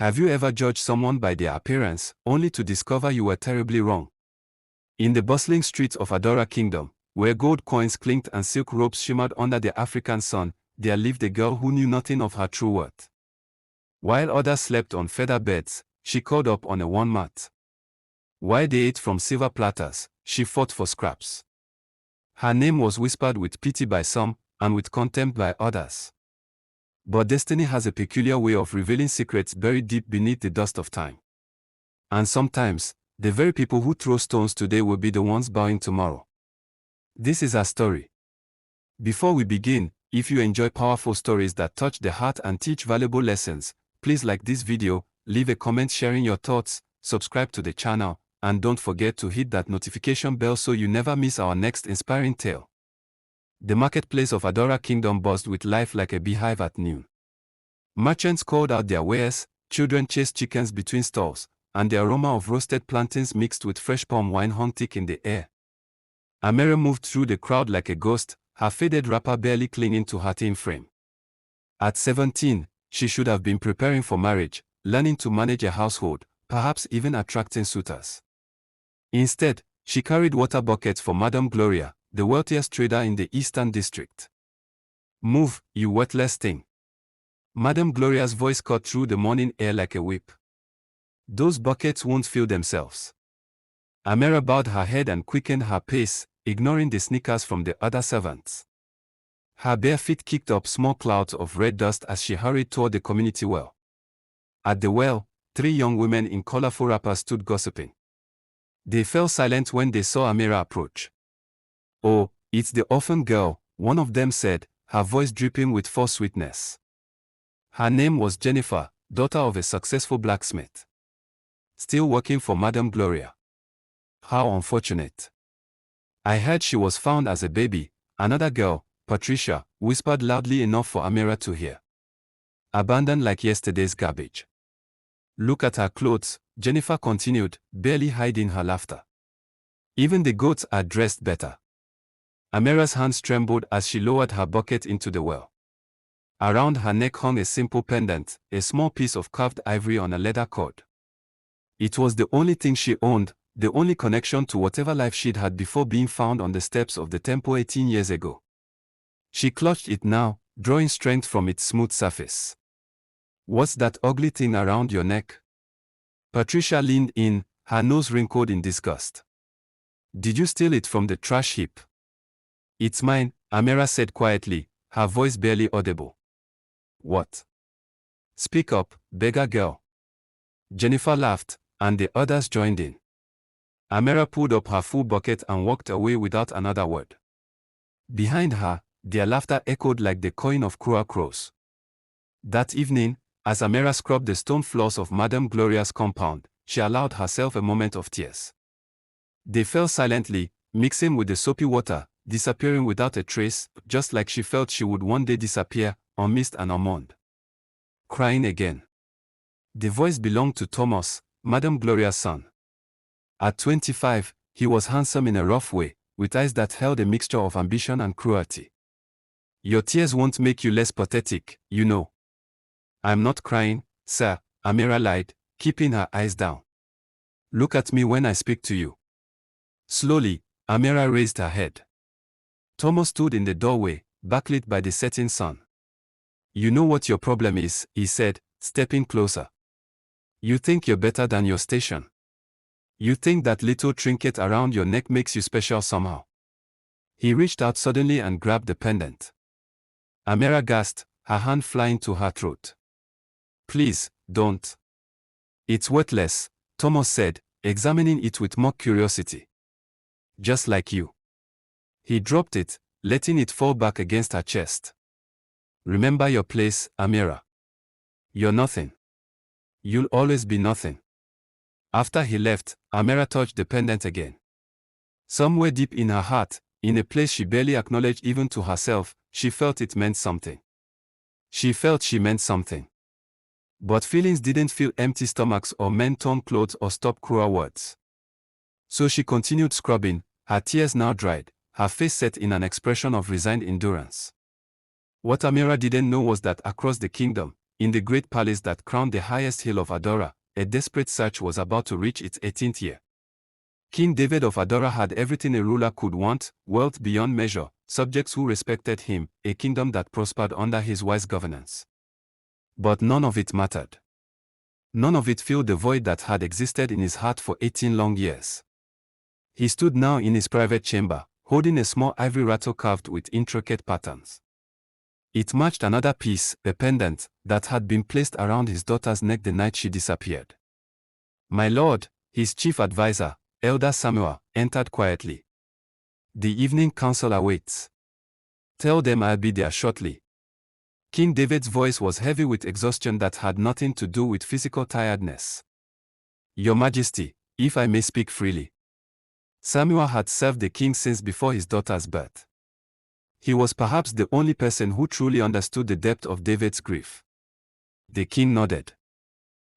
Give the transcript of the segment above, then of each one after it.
Have you ever judged someone by their appearance, only to discover you were terribly wrong? In the bustling streets of Adora Kingdom, where gold coins clinked and silk robes shimmered under the African sun, there lived a girl who knew nothing of her true worth. While others slept on feather beds, she curled up on a worn mat. While they ate from silver platters, she fought for scraps. Her name was whispered with pity by some, and with contempt by others. But destiny has a peculiar way of revealing secrets buried deep beneath the dust of time. And sometimes, the very people who throw stones today will be the ones bowing tomorrow. This is our story. Before we begin, if you enjoy powerful stories that touch the heart and teach valuable lessons, please like this video, leave a comment sharing your thoughts, subscribe to the channel, and don't forget to hit that notification bell so you never miss our next inspiring tale. The marketplace of Adora Kingdom buzzed with life like a beehive at noon. Merchants called out their wares, children chased chickens between stalls, and the aroma of roasted plantains mixed with fresh palm wine hung thick in the air. Amira moved through the crowd like a ghost, her faded wrapper barely clinging to her thin frame. At 17, she should have been preparing for marriage, learning to manage a household, perhaps even attracting suitors. Instead, she carried water buckets for Madame Gloria, the wealthiest trader in the Eastern District. "Move, you worthless thing." Madame Gloria's voice cut through the morning air like a whip. "Those buckets won't fill themselves." Amira bowed her head and quickened her pace, ignoring the sneakers from the other servants. Her bare feet kicked up small clouds of red dust as she hurried toward the community well. At the well, 3 young women in colorful wrappers stood gossiping. They fell silent when they saw Amira approach. "Oh, it's the orphan girl," one of them said, her voice dripping with false sweetness. Her name was Jennifer, daughter of a successful blacksmith. Still working for Madame Gloria. "How unfortunate." "I heard she was found as a baby," another girl, Patricia, whispered loudly enough for Amira to hear. "Abandoned like yesterday's garbage." "Look at her clothes," Jennifer continued, barely hiding her laughter. "Even the goats are dressed better." Amira's hands trembled as she lowered her bucket into the well. Around her neck hung a simple pendant, a small piece of carved ivory on a leather cord. It was the only thing she owned, the only connection to whatever life she'd had before being found on the steps of the temple 18 years ago. She clutched it now, drawing strength from its smooth surface. "What's that ugly thing around your neck?" Patricia leaned in, her nose wrinkled in disgust. "Did you steal it from the trash heap?" "It's mine," Amira said quietly, her voice barely audible. "What?" "Speak up, beggar girl." Jennifer laughed, and the others joined in. Amira pulled up her full bucket and walked away without another word. Behind her, their laughter echoed like the cawing of cruel crows. That evening, as Amira scrubbed the stone floors of Madame Gloria's compound, she allowed herself a moment of tears. They fell silently, mixing with the soapy water, disappearing without a trace, just like she felt she would one day disappear, unmissed and unmourned. Crying again. The voice belonged to Thomas, Madame Gloria's son. At 25, he was handsome in a rough way, with eyes that held a mixture of ambition and cruelty. "Your tears won't make you less pathetic, you know." "I'm not crying, sir," Amira lied, keeping her eyes down. "Look at me when I speak to you." Slowly, Amira raised her head. Thomas stood in the doorway, backlit by the setting sun. "You know what your problem is," he said, stepping closer. "You think you're better than your station. You think that little trinket around your neck makes you special somehow." He reached out suddenly and grabbed the pendant. Amira gasped, her hand flying to her throat. "Please, don't." "It's worthless," Thomas said, examining it with mock curiosity. "Just like you." He dropped it, letting it fall back against her chest. "Remember your place, Amira. You're nothing. You'll always be nothing." After he left, Amira touched the pendant again. Somewhere deep in her heart, in a place she barely acknowledged even to herself, she felt it meant something. She felt she meant something. But feelings didn't fill empty stomachs or mend torn clothes or stop cruel words. So she continued scrubbing, her tears now dried, her face set in an expression of resigned endurance. What Amira didn't know was that across the kingdom, in the great palace that crowned the highest hill of Adora, a desperate search was about to reach its 18th year. King David of Adora had everything a ruler could want: wealth beyond measure, subjects who respected him, a kingdom that prospered under his wise governance. But none of it mattered. None of it filled the void that had existed in his heart for 18 long years. He stood now in his private chamber, holding a small ivory rattle carved with intricate patterns. It matched another piece, a pendant, that had been placed around his daughter's neck the night she disappeared. My lord, his chief advisor, Elder Samuel, entered quietly. The evening council awaits. Tell them I'll be there shortly. King David's voice was heavy with exhaustion that had nothing to do with physical tiredness. Your Majesty, if I may speak freely. Samuel had served the king since before his daughter's birth. He was perhaps the only person who truly understood the depth of David's grief. The king nodded.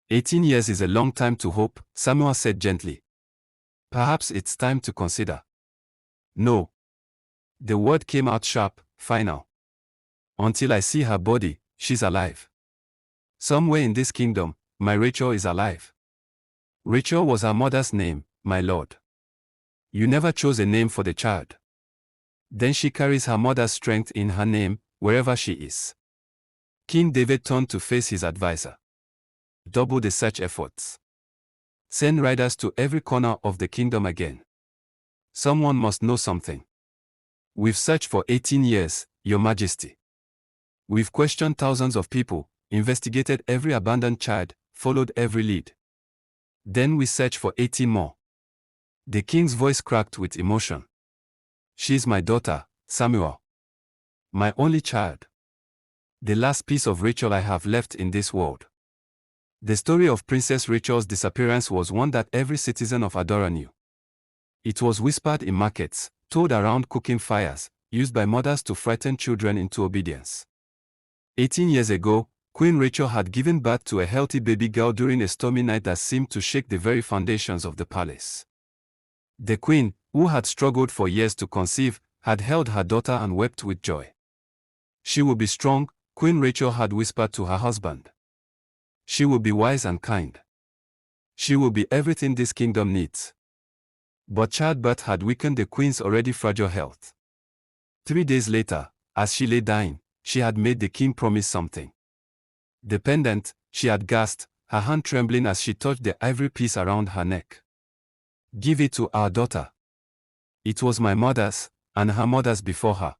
18 years is a long time to hope, Samuel said gently. Perhaps it's time to consider. No. The word came out sharp, final. Until I see her body, she's alive. Somewhere in this kingdom, my Rachel is alive. Rachel was her mother's name, my lord. You never chose a name for the child. Then she carries her mother's strength in her name, wherever she is. King David turned to face his advisor. Double the search efforts. Send riders to every corner of the kingdom again. Someone must know something. We've searched for 18 years, Your Majesty. We've questioned thousands of people, investigated every abandoned child, followed every lead. Then we searched for 18 more. The king's voice cracked with emotion. She's my daughter, Samuel. My only child. The last piece of Rachel I have left in this world. The story of Princess Rachel's disappearance was one that every citizen of Adora knew. It was whispered in markets, told around cooking fires, used by mothers to frighten children into obedience. 18 years ago, Queen Rachel had given birth to a healthy baby girl during a stormy night that seemed to shake the very foundations of the palace. The queen, who had struggled for years to conceive, had held her daughter and wept with joy. She would be strong, Queen Rachel had whispered to her husband. She will be wise and kind. She will be everything this kingdom needs. But childbirth had weakened the queen's already fragile health. 3 days later, as she lay dying, she had made the king promise something. The pendant, she had gasped, her hand trembling as she touched the ivory piece around her neck. Give it to our daughter. It was my mother's, and her mother's before her.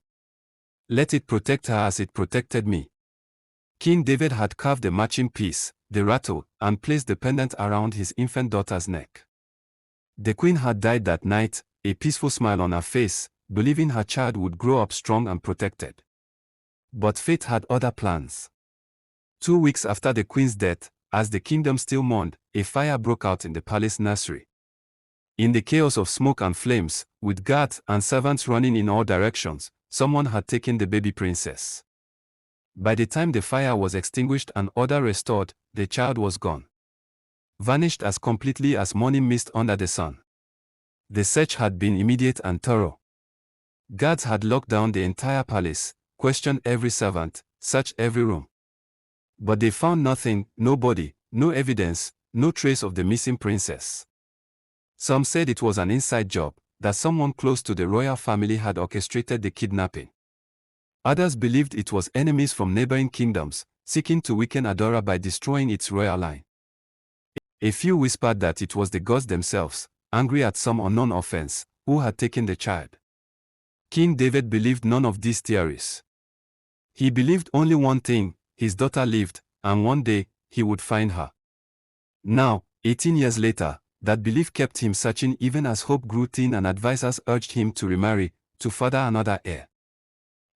Let it protect her as it protected me. King David had carved the matching piece, the rattle, and placed the pendant around his infant daughter's neck. The queen had died that night, a peaceful smile on her face, believing her child would grow up strong and protected. But fate had other plans. 2 weeks after the queen's death, as the kingdom still mourned, a fire broke out in the palace nursery. In the chaos of smoke and flames, with guards and servants running in all directions, someone had taken the baby princess. By the time the fire was extinguished and order restored, the child was gone. Vanished as completely as morning mist under the sun. The search had been immediate and thorough. Guards had locked down the entire palace, questioned every servant, searched every room. But they found nothing, no body, no evidence, no trace of the missing princess. Some said it was an inside job, that someone close to the royal family had orchestrated the kidnapping. Others believed it was enemies from neighboring kingdoms, seeking to weaken Adora by destroying its royal line. A few whispered that it was the gods themselves, angry at some unknown offense, who had taken the child. King David believed none of these theories. He believed only one thing: his daughter lived, and one day, he would find her. Now, 18 years later, that belief kept him searching even as hope grew thin and advisors urged him to remarry, to father another heir.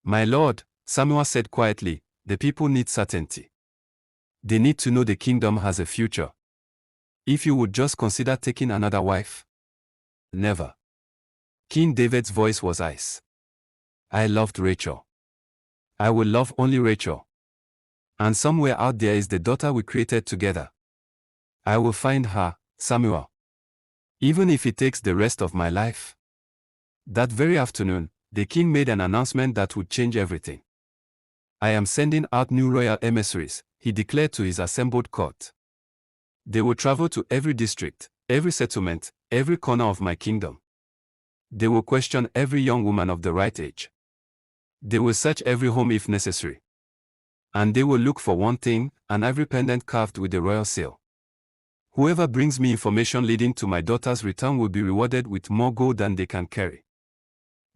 My lord, Samuel said quietly, the people need certainty. They need to know the kingdom has a future. If you would just consider taking another wife. Never. King David's voice was ice. I loved Rachel. I will love only Rachel. And somewhere out there is the daughter we created together. I will find her, Samuel. Even if it takes the rest of my life. That very afternoon, the king made an announcement that would change everything. I am sending out new royal emissaries, he declared to his assembled court. They will travel to every district, every settlement, every corner of my kingdom. They will question every young woman of the right age. They will search every home if necessary. And they will look for one thing, an ivory pendant carved with the royal seal. Whoever brings me information leading to my daughter's return will be rewarded with more gold than they can carry.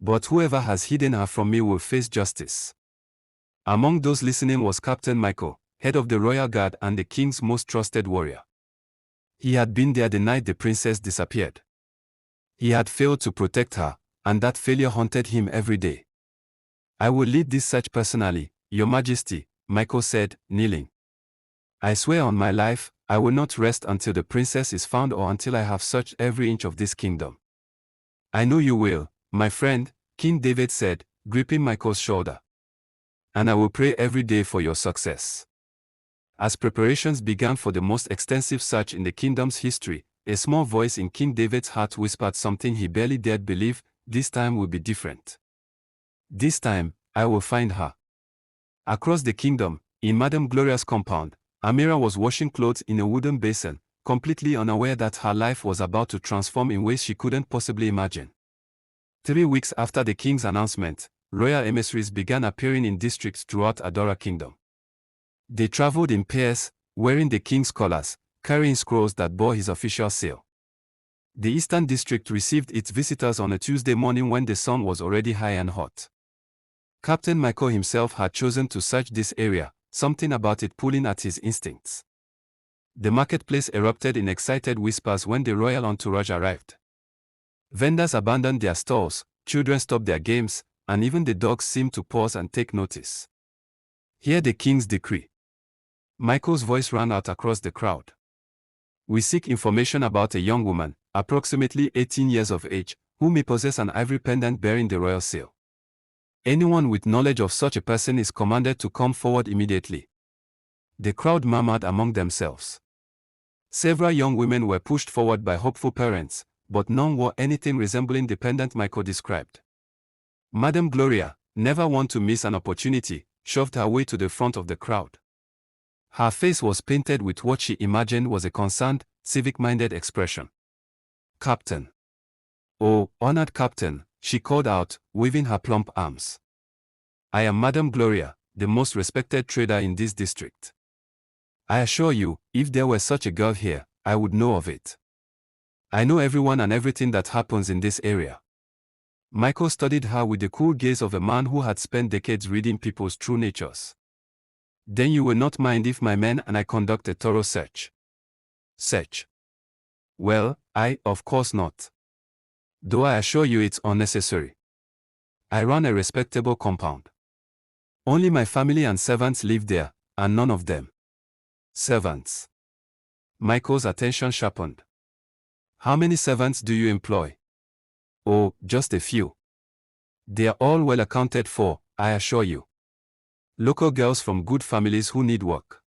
But whoever has hidden her from me will face justice. Among those listening was Captain Michael, head of the royal guard and the king's most trusted warrior. He had been there the night the princess disappeared. He had failed to protect her, and that failure haunted him every day. I will lead this search personally, Your Majesty, Michael said, kneeling. I swear on my life, I will not rest until the princess is found or until I have searched every inch of this kingdom. I know you will, my friend, King David said, gripping Michael's shoulder. And I will pray every day for your success. As preparations began for the most extensive search in the kingdom's history, a small voice in King David's heart whispered something he barely dared believe: this time will be different. This time, I will find her. Across the kingdom, in Madame Gloria's compound, Amira was washing clothes in a wooden basin, completely unaware that her life was about to transform in ways she couldn't possibly imagine. 3 weeks after the king's announcement, royal emissaries began appearing in districts throughout Adora Kingdom. They traveled in pairs, wearing the king's colors, carrying scrolls that bore his official seal. The Eastern District received its visitors on a Tuesday morning when the sun was already high and hot. Captain Michael himself had chosen to search this area, something about it pulling at his instincts. The marketplace erupted in excited whispers when the royal entourage arrived. Vendors abandoned their stalls, children stopped their games, and even the dogs seemed to pause and take notice. Hear the king's decree. Michael's voice rang out across the crowd. We seek information about a young woman, approximately 18 years of age, who may possess an ivory pendant bearing the royal seal. Anyone with knowledge of such a person is commanded to come forward immediately. The crowd murmured among themselves. Several young women were pushed forward by hopeful parents, but none wore anything resembling the pendant Michael described. Madame Gloria, never one to miss an opportunity, shoved her way to the front of the crowd. Her face was painted with what she imagined was a concerned, civic-minded expression. Captain. Oh, honored Captain, she called out, waving her plump arms. I am Madame Gloria, the most respected trader in this district. I assure you, if there were such a girl here, I would know of it. I know everyone and everything that happens in this area. Michael studied her with the cool gaze of a man who had spent decades reading people's true natures. Then you will not mind if my men and I conduct a thorough search. Search? Well, of course not. Though I assure you it's unnecessary. I run a respectable compound. Only my family and servants live there, and none of them. Servants. Michael's attention sharpened. How many servants do you employ? Oh, just a few. They are all well accounted for, I assure you. Local girls from good families who need work.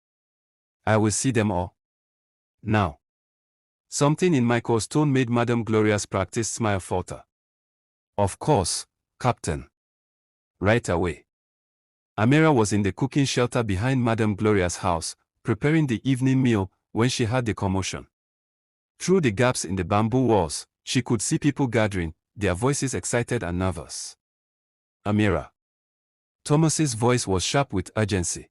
I will see them all. Now. Something in Michael's tone made Madame Gloria's practiced smile falter. Of course, Captain. Right away. Amira was in the cooking shelter behind Madame Gloria's house, preparing the evening meal, when she heard the commotion. Through the gaps in the bamboo walls, she could see people gathering, their voices excited and nervous. Amira. Thomas's voice was sharp with urgency.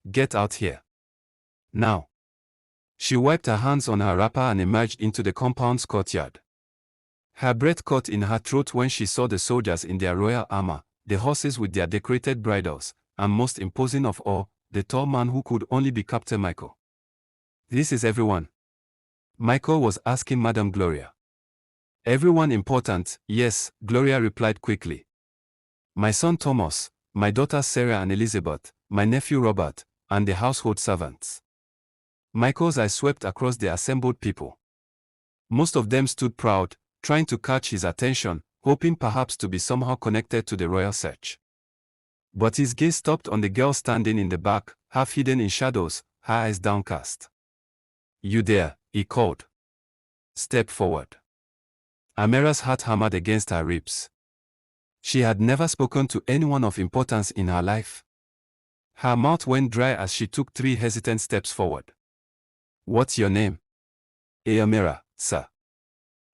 Get out here. Now. She wiped her hands on her wrapper and emerged into the compound's courtyard. Her breath caught in her throat when she saw the soldiers in their royal armor, the horses with their decorated bridles, and most imposing of all, the tall man who could only be Captain Michael. This is everyone. Michael was asking Madame Gloria. Everyone important, yes, Gloria replied quickly. My son Thomas, my daughters Sarah and Elizabeth, my nephew Robert, and the household servants. Michael's eyes swept across the assembled people. Most of them stood proud, trying to catch his attention, hoping perhaps to be somehow connected to the royal search. But his gaze stopped on the girl standing in the back, half hidden in shadows, her eyes downcast. You there, he called. Step forward. Amira's heart hammered against her ribs. She had never spoken to anyone of importance in her life. Her mouth went dry as she took 3 hesitant steps forward. What's your name? Amira, sir.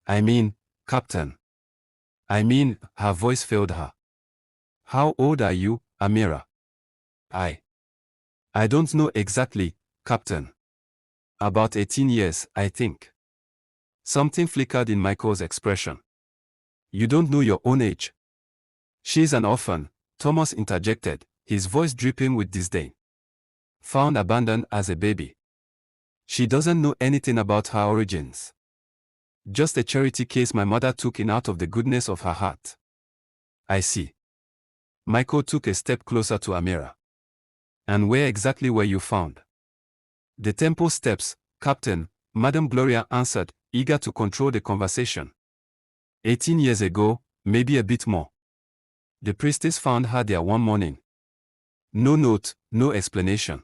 I mean, Captain. Her voice failed her. How old are you, Amira? I don't know exactly, Captain. About 18 years, I think. Something flickered in Michael's expression. You don't know your own age. She's an orphan, Thomas interjected, his voice dripping with disdain. Found abandoned as a baby. She doesn't know anything about her origins. Just a charity case my mother took in out of the goodness of her heart. I see. Michael took a step closer to Amira. And where exactly were you found? The temple steps, Captain, Madame Gloria answered, eager to control the conversation. 18 years ago, maybe a bit more. The priestess found her there one morning. No note, no explanation.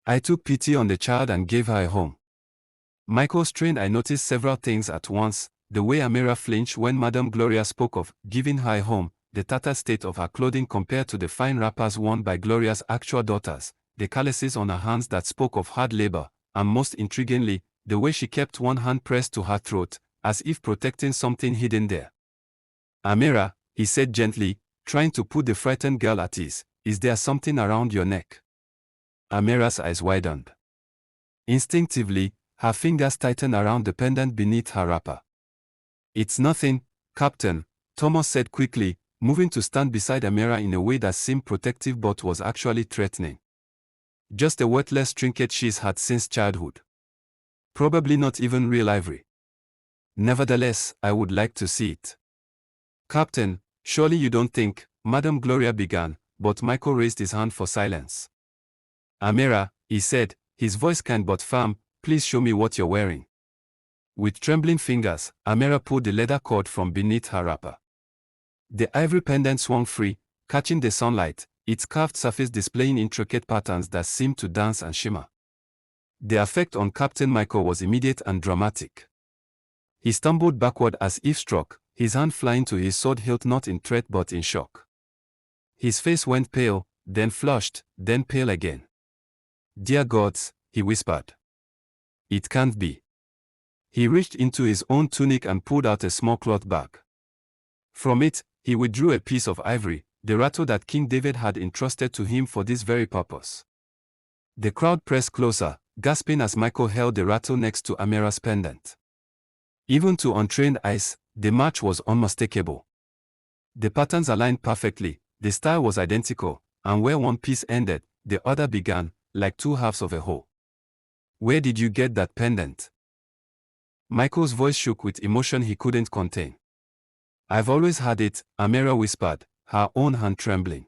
I took pity on the child and gave her a home. Michael strained. I noticed several things at once, the way Amira flinched when Madame Gloria spoke of giving her a home, the tattered state of her clothing compared to the fine wrappers worn by Gloria's actual daughters, the calluses on her hands that spoke of hard labor, and most intriguingly, the way she kept one hand pressed to her throat, as if protecting something hidden there. Amira, he said gently, trying to put the frightened girl at ease, is there something around your neck? Amira's eyes widened. Instinctively, her fingers tightened around the pendant beneath her wrapper. It's nothing, Captain, Thomas said quickly, moving to stand beside Amira in a way that seemed protective but was actually threatening. Just a worthless trinket she's had since childhood. Probably not even real ivory. Nevertheless, I would like to see it. Captain, surely you don't think, Madame Gloria began, but Michael raised his hand for silence. Amira, he said, his voice kind but firm, please show me what you're wearing. With trembling fingers, Amira pulled the leather cord from beneath her wrapper. The ivory pendant swung free, catching the sunlight, its carved surface displaying intricate patterns that seemed to dance and shimmer. The effect on Captain Michael was immediate and dramatic. He stumbled backward as if struck, his hand flying to his sword hilt not in threat but in shock. His face went pale, then flushed, then pale again. Dear gods, he whispered. It can't be. He reached into his own tunic and pulled out a small cloth bag. From it, he withdrew a piece of ivory, the rattle that King David had entrusted to him for this very purpose. The crowd pressed closer, gasping as Michael held the rattle next to Amira's pendant. Even to untrained eyes, the match was unmistakable. The patterns aligned perfectly, the style was identical, and where one piece ended, the other began, like two halves of a whole. Where did you get that pendant? Michael's voice shook with emotion he couldn't contain. I've always had it, Amira whispered, her own hand trembling.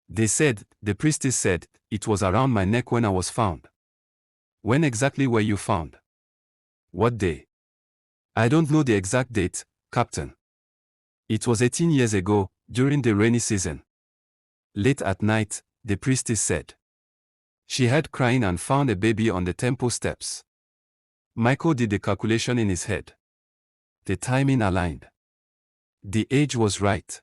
The priestess said, it was around my neck when I was found. When exactly were you found? What day? I don't know the exact date, Captain. It was 18 years ago, during the rainy season. Late at night, the priestess said. She heard crying and found a baby on the temple steps. Michael did the calculation in his head. The timing aligned. The age was right.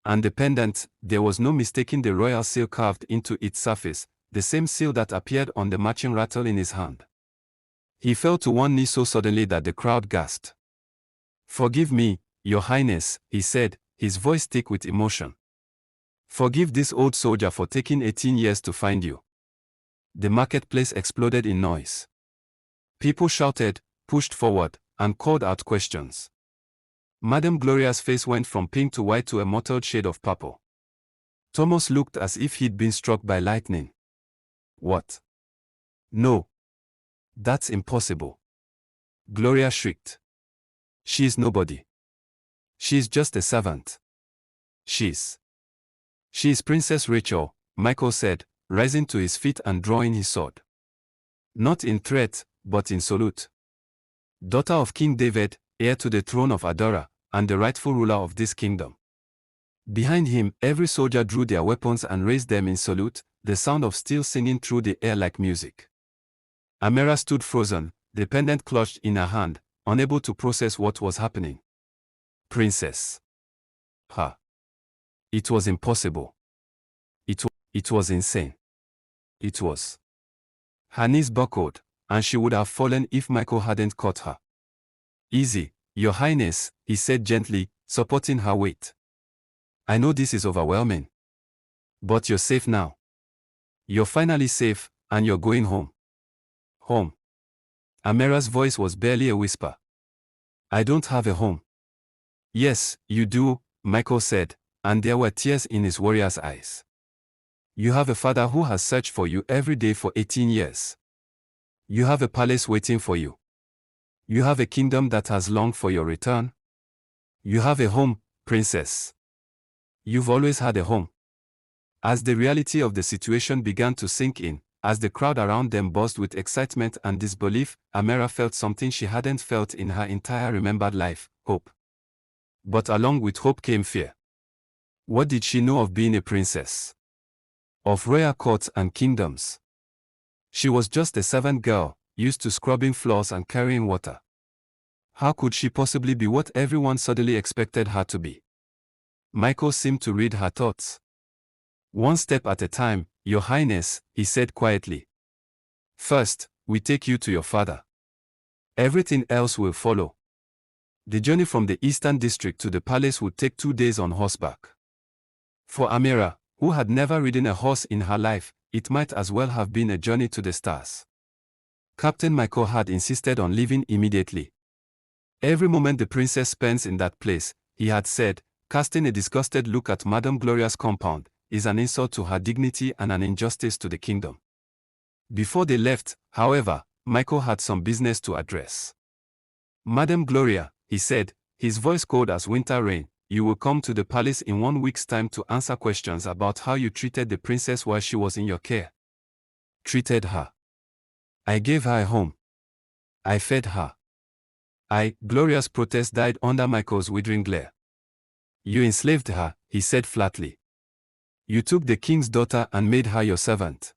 And the pendant, there was no mistaking the royal seal carved into its surface, the same seal that appeared on the matching rattle in his hand. He fell to one knee so suddenly that the crowd gasped. Forgive me, Your Highness, he said, his voice thick with emotion. Forgive this old soldier for taking 18 years to find you. The marketplace exploded in noise. People shouted, pushed forward, and called out questions. Madame Gloria's face went from pink to white to a mottled shade of purple. Thomas looked as if he'd been struck by lightning. What? No. That's impossible. Gloria shrieked. She's nobody. She's just a servant. She's Princess Rachel, Michael said, rising to his feet and drawing his sword. Not in threat, but in salute. Daughter of King David, heir to the throne of Adora, and the rightful ruler of this kingdom. Behind him, every soldier drew their weapons and raised them in salute, the sound of steel singing through the air like music. Amira stood frozen, the pendant clutched in her hand, unable to process what was happening. Princess. It was impossible. It was insane. It was. Her knees buckled, and she would have fallen if Michael hadn't caught her. Easy, Your Highness, he said gently, supporting her weight. I know this is overwhelming. But you're safe now. You're finally safe, and you're going home. Home. Amira's voice was barely a whisper. I don't have a home. Yes, you do, Michael said, and there were tears in his warrior's eyes. You have a father who has searched for you every day for 18 years. You have a palace waiting for you. You have a kingdom that has longed for your return. You have a home, princess. You've always had a home. As the reality of the situation began to sink in, as the crowd around them buzzed with excitement and disbelief, Amira felt something she hadn't felt in her entire remembered life, hope. But along with hope came fear. What did she know of being a princess? Of royal courts and kingdoms? She was just a servant girl, used to scrubbing floors and carrying water. How could she possibly be what everyone suddenly expected her to be? Michael seemed to read her thoughts. One step at a time, Your Highness, he said quietly. First, we take you to your father. Everything else will follow. The journey from the Eastern District to the palace would take 2 days on horseback. For Amira, who had never ridden a horse in her life, it might as well have been a journey to the stars. Captain Michael had insisted on leaving immediately. Every moment the princess spends in that place, he had said, casting a disgusted look at Madame Gloria's compound, is an insult to her dignity and an injustice to the kingdom. Before they left, however, Michael had some business to address. Madame Gloria, he said, his voice cold as winter rain, you will come to the palace in 1 week's time to answer questions about how you treated the princess while she was in your care. Treated her. I gave her a home. I fed her. Gloria's protest died under Michael's withering glare. You enslaved her, he said flatly. You took the king's daughter and made her your servant.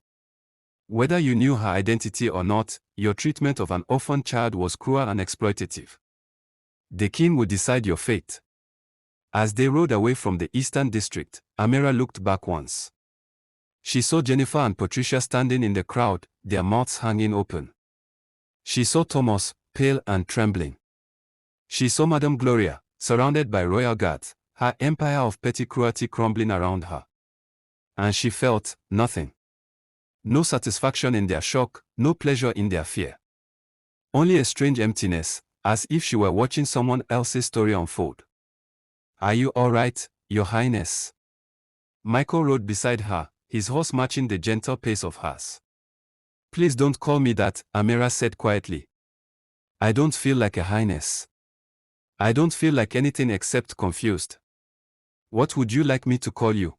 Whether you knew her identity or not, your treatment of an orphan child was cruel and exploitative. The king would decide your fate. As they rode away from the Eastern District, Amira looked back once. She saw Jennifer and Patricia standing in the crowd, their mouths hanging open. She saw Thomas, pale and trembling. She saw Madame Gloria, surrounded by royal guards, her empire of petty cruelty crumbling around her. And she felt nothing. No satisfaction in their shock, no pleasure in their fear. Only a strange emptiness, as if she were watching someone else's story unfold. Are you all right, Your Highness? Michael rode beside her, his horse matching the gentle pace of hers. Please don't call me that, Amira said quietly. I don't feel like a highness. I don't feel like anything except confused. What would you like me to call you?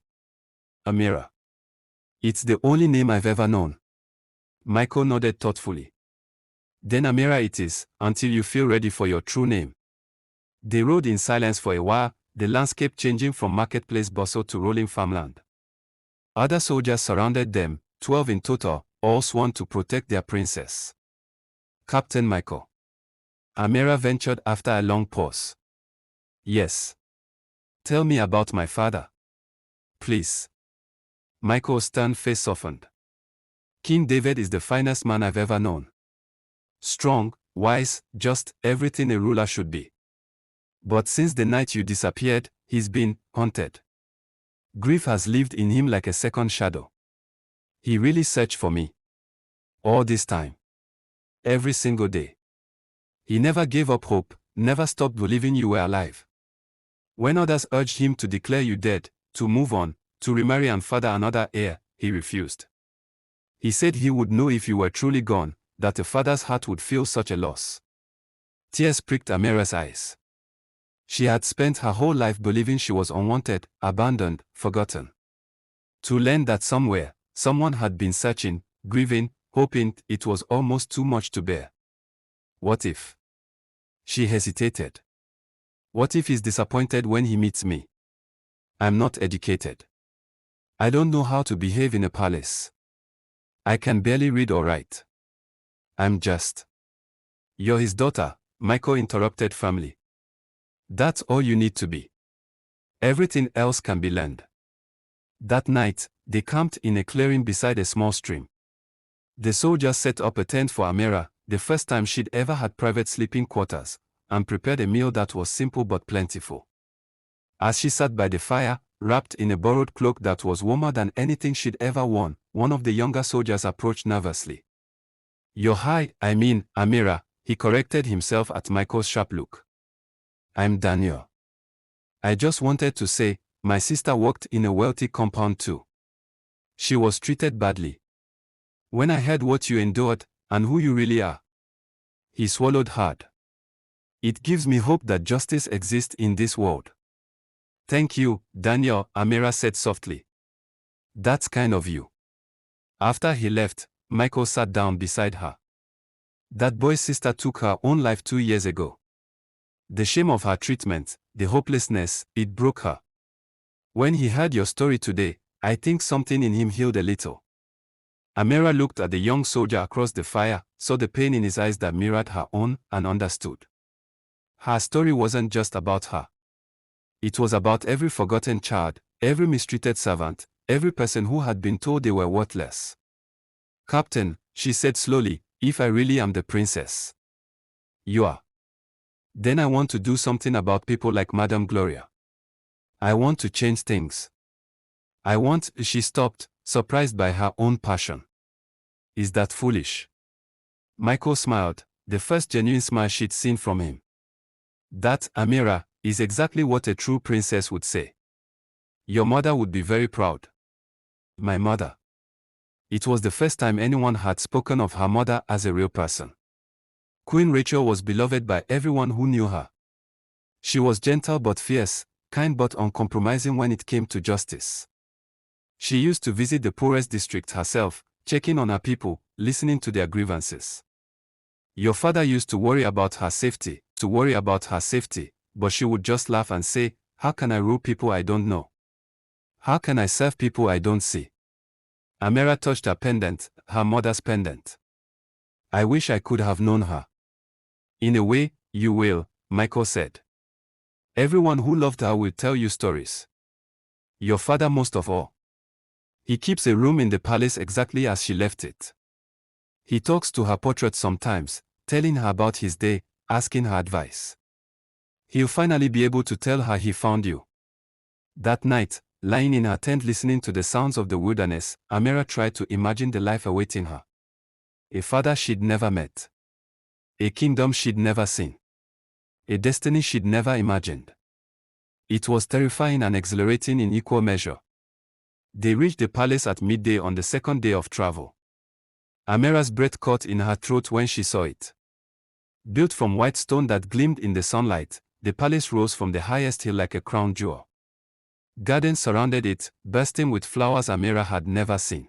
Amira. It's the only name I've ever known. Michael nodded thoughtfully. Then Amira it is, until you feel ready for your true name. They rode in silence for a while, the landscape changing from marketplace bustle to rolling farmland. Other soldiers surrounded them, 12 in total, all sworn to protect their princess. Captain Michael. Amira ventured after a long pause. Yes. Tell me about my father. Please. Michael's stern face softened. King David is the finest man I've ever known. Strong, wise, just everything a ruler should be. But since the night you disappeared, he's been haunted. Grief has lived in him like a second shadow. He really searched for me. All this time. Every single day. He never gave up hope, never stopped believing you were alive. When others urged him to declare you dead, to move on, to remarry and father another heir, he refused. He said he would know if you were truly gone, that a father's heart would feel such a loss. Tears pricked Amira's eyes. She had spent her whole life believing she was unwanted, abandoned, forgotten. To learn that somewhere, someone had been searching, grieving, hoping, it was almost too much to bear. What if? She hesitated. What if he's disappointed when he meets me? I'm not educated. I don't know how to behave in a palace. I can barely read or write. I'm just. You're his daughter, Michael interrupted firmly. That's all you need to be. Everything else can be learned. That night, They camped in a clearing beside a small stream. The soldiers set up a tent for Amira, the first time she'd ever had private sleeping quarters, and prepared a meal that was simple but plentiful. As she sat by the fire, wrapped in a borrowed cloak that was warmer than anything she'd ever worn, one of the younger soldiers approached nervously. I mean, Amira, he corrected himself at Michael's sharp look. I'm Daniel. I just wanted to say, my sister worked in a wealthy compound too. She was treated badly. When I heard what you endured, and who you really are. He swallowed hard. It gives me hope that justice exists in this world. Thank you, Daniel, Amira said softly. That's kind of you. After he left, Michael sat down beside her. That boy's sister took her own life 2 years ago. The shame of her treatment, the hopelessness, it broke her. When he heard your story today, I think something in him healed a little. Amira looked at the young soldier across the fire, saw the pain in his eyes that mirrored her own, and understood. Her story wasn't just about her. It was about every forgotten child, every mistreated servant, every person who had been told they were worthless. Captain, she said slowly, if I really am the princess. You are. Then I want to do something about people like Madame Gloria. I want to change things. She stopped, surprised by her own passion. Is that foolish? Michael smiled, the first genuine smile she'd seen from him. That, Amira, is exactly what a true princess would say. Your mother would be very proud. My mother. It was the first time anyone had spoken of her mother as a real person. Queen Rachel was beloved by everyone who knew her. She was gentle but fierce, kind but uncompromising when it came to justice. She used to visit the poorest districts herself, checking on her people, listening to their grievances. Your father used to worry about her safety, but she would just laugh and say, how can I rule people I don't know? How can I serve people I don't see? Amira touched her pendant, her mother's pendant. I wish I could have known her. In a way, you will, Michael said. Everyone who loved her will tell you stories. Your father most of all. He keeps a room in the palace exactly as she left it. He talks to her portrait sometimes, telling her about his day, asking her advice. He'll finally be able to tell her he found you. That night, lying in her tent listening to the sounds of the wilderness, Amira tried to imagine the life awaiting her. A father she'd never met. A kingdom she'd never seen. A destiny she'd never imagined. It was terrifying and exhilarating in equal measure. They reached the palace at midday on the second day of travel. Amira's breath caught in her throat when she saw it. Built from white stone that gleamed in the sunlight, the palace rose from the highest hill like a crown jewel. Gardens surrounded it, bursting with flowers Amira had never seen.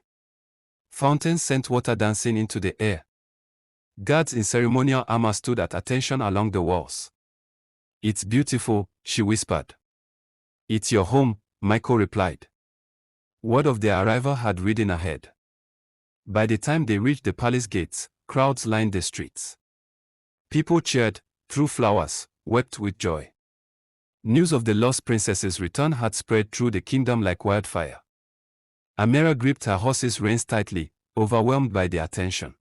Fountains sent water dancing into the air. Guards in ceremonial armor stood at attention along the walls. It's beautiful, she whispered. It's your home, Michael replied. Word of their arrival had ridden ahead. By the time they reached the palace gates, crowds lined the streets. People cheered, threw flowers, wept with joy. News of the lost princess's return had spread through the kingdom like wildfire. Amira gripped her horse's reins tightly, overwhelmed by the attention.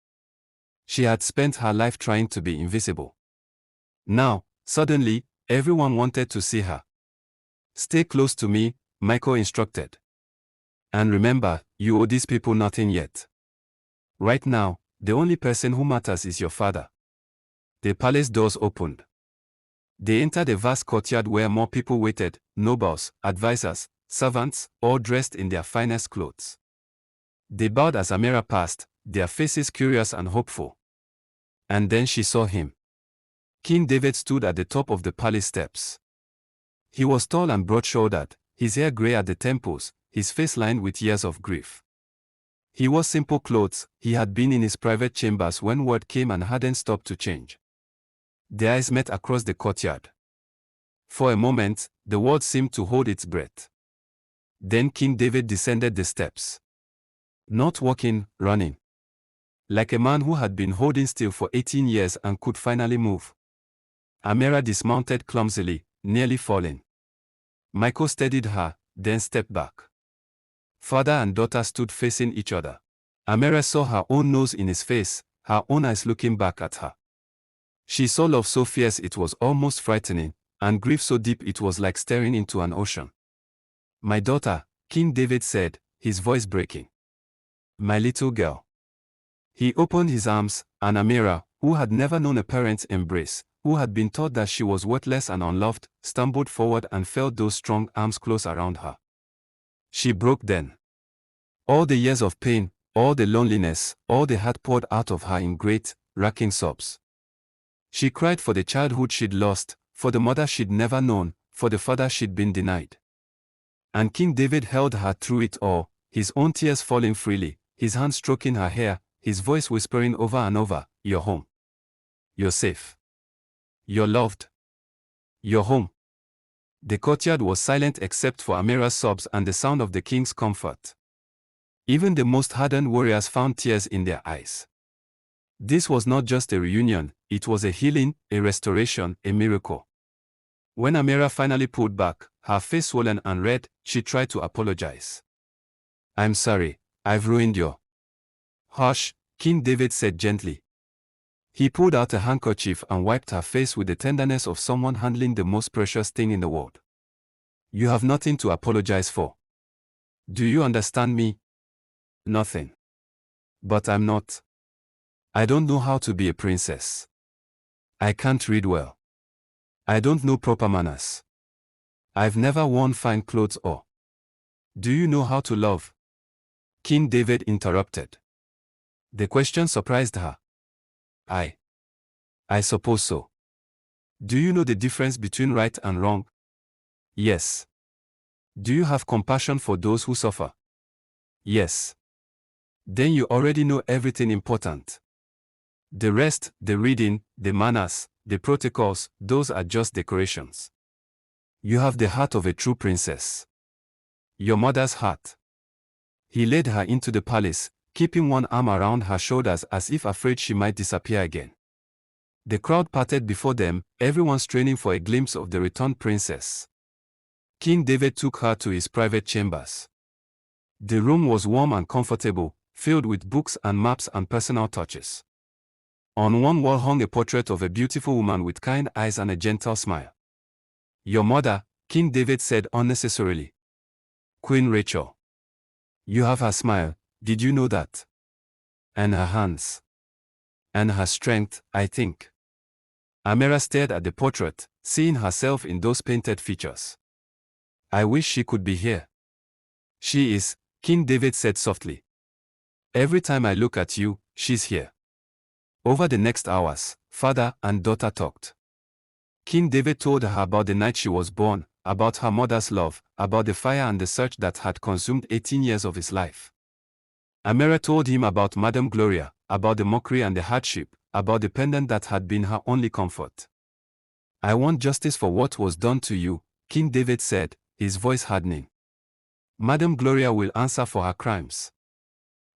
She had spent her life trying to be invisible. Now, suddenly, everyone wanted to see her. Stay close to me, Michael instructed. And remember, you owe these people nothing yet. Right now, the only person who matters is your father. The palace doors opened. They entered a vast courtyard where more people waited, nobles, advisors, servants, all dressed in their finest clothes. They bowed as Amira passed, their faces curious and hopeful. And then she saw him. King David stood at the top of the palace steps. He was tall and broad-shouldered, his hair gray at the temples, his face lined with years of grief. He wore simple clothes, he had been in his private chambers when word came and hadn't stopped to change. Their eyes met across the courtyard. For a moment, the world seemed to hold its breath. Then King David descended the steps. Not walking, running. Like a man who had been holding still for 18 years and could finally move. Amira dismounted clumsily, nearly falling. Michael steadied her, then stepped back. Father and daughter stood facing each other. Amira saw her own nose in his face, her own eyes looking back at her. She saw love so fierce it was almost frightening, and grief so deep it was like staring into an ocean. "My daughter," King David said, his voice breaking. "My little girl." He opened his arms, and Amira, who had never known a parent's embrace, who had been taught that she was worthless and unloved, stumbled forward and felt those strong arms close around her. She broke then. All the years of pain, all the loneliness, all the heart poured out of her in great, racking sobs. She cried for the childhood she'd lost, for the mother she'd never known, for the father she'd been denied. And King David held her through it all, his own tears falling freely, his hand stroking her hair, his voice whispering over and over, "You're home. You're safe. You're loved. You're home." The courtyard was silent except for Amira's sobs and the sound of the king's comfort. Even the most hardened warriors found tears in their eyes. This was not just a reunion, it was a healing, a restoration, a miracle. When Amira finally pulled back, her face swollen and red, she tried to apologize. "I'm sorry, I've ruined your..." "Hush," King David said gently. He pulled out a handkerchief and wiped her face with the tenderness of someone handling the most precious thing in the world. "You have nothing to apologize for. Do you understand me?" "Nothing. But I'm not. I don't know how to be a princess. I can't read well. I don't know proper manners. I've never worn fine clothes or..." "Do you know how to love?" King David interrupted. The question surprised her. I suppose so. Do you know the difference between right and wrong?" "Yes." "Do you have compassion for those who suffer?" "Yes." "Then you already know everything important. The rest, the reading, the manners, the protocols, those are just decorations. You have the heart of a true princess. Your mother's heart." He led her into the palace, keeping one arm around her shoulders as if afraid she might disappear again. The crowd parted before them, everyone straining for a glimpse of the returned princess. King David took her to his private chambers. The room was warm and comfortable, filled with books and maps and personal touches. On one wall hung a portrait of a beautiful woman with kind eyes and a gentle smile. "Your mother," King David said unnecessarily. "Queen Rachel. You have her smile, did you know that? And her hands. And her strength, I think." Amira stared at the portrait, seeing herself in those painted features. "I wish she could be here." "She is," King David said softly. "Every time I look at you, she's here." Over the next hours, father and daughter talked. King David told her about the night she was born, about her mother's love, about the fire and the search that had consumed 18 years of his life. Amira told him about Madame Gloria, about the mockery and the hardship, about the pendant that had been her only comfort. "I want justice for what was done to you," King David said, his voice hardening. "Madame Gloria will answer for her crimes."